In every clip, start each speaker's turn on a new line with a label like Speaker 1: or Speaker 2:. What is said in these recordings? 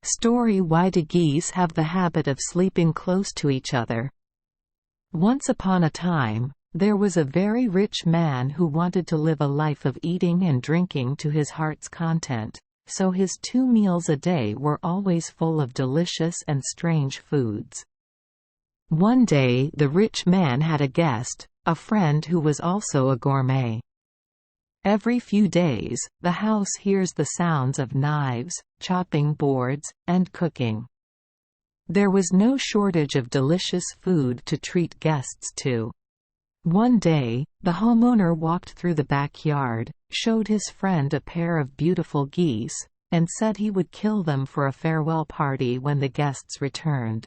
Speaker 1: Story: Why do geese have the habit of sleeping close to each other? Once upon a time, there was a very rich man who wanted to live a life of eating and drinking to his heart's content, so his 2 meals a day were always full of delicious and strange foods. One day the rich man had a guest, a friend who was also a gourmet. Every few days, the house hears the sounds of knives, chopping boards, and cooking. There was no shortage of delicious food to treat guests to. One day, the homeowner walked through the backyard, showed his friend a pair of beautiful geese, and said he would kill them for a farewell party when the guests returned.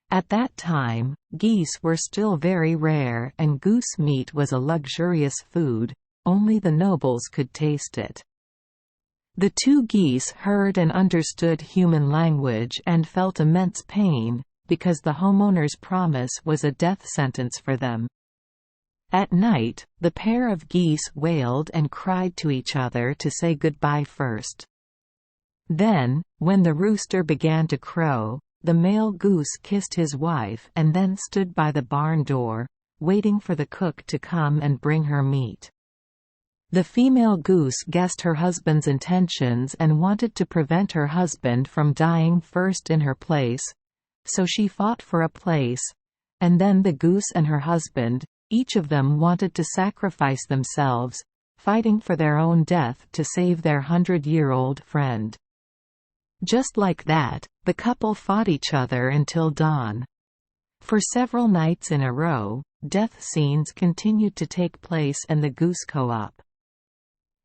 Speaker 1: At that time, geese were still very rare and goose meat was a luxurious food. Only the nobles could taste it. The 2 geese heard and understood human language and felt immense pain, because the homeowner's promise was a death sentence for them. At night, the pair of geese wailed and cried to each other to say goodbye first. Then, when the rooster began to crow, the male goose kissed his wife and then stood by the barn door, waiting for the cook to come and bring her meat. The female goose guessed her husband's intentions and wanted to prevent her husband from dying first in her place, so she fought for a place, and then the goose and her husband, each of them wanted to sacrifice themselves, fighting for their own death to save their 100-year-old friend. Just like that, the couple fought each other until dawn. For several nights in a row, death scenes continued to take place and the goose co-op.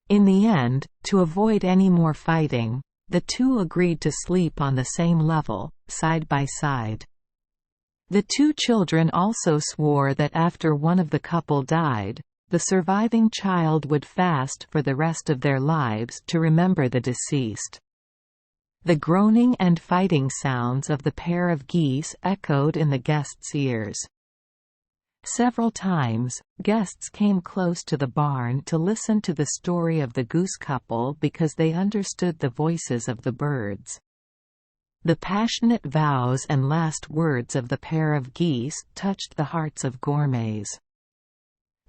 Speaker 1: In the end, to avoid any more fighting, the 2 agreed to sleep on the same level, side by side. The 2 children also swore that after one of the couple died, the surviving child would fast for the rest of their lives to remember the deceased. The groaning and fighting sounds of the pair of geese echoed in the guests' ears. Several times, guests came close to the barn to listen to the story of the goose couple because they understood the voices of the birds. The passionate vows and last words of the pair of geese touched the hearts of gourmets.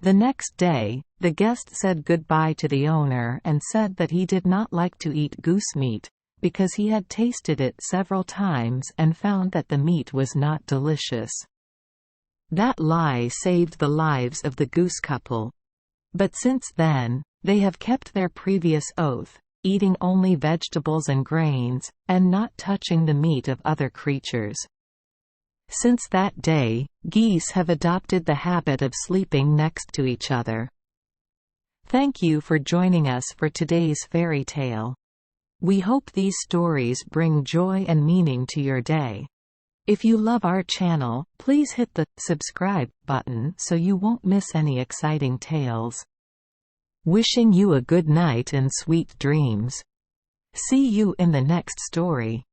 Speaker 1: The next day, the guest said goodbye to the owner and said that he did not like to eat goose meat, because he had tasted it several times and found that the meat was not delicious. That lie saved the lives of the goose couple. But since then, they have kept their previous oath, eating only vegetables and grains, and not touching the meat of other creatures. Since that day, geese have adopted the habit of sleeping next to each other. Thank you for joining us for today's fairy tale. We hope these stories bring joy and meaning to your day. If you love our channel, please hit the subscribe button so you won't miss any exciting tales. Wishing you a good night and sweet dreams. See you in the next story.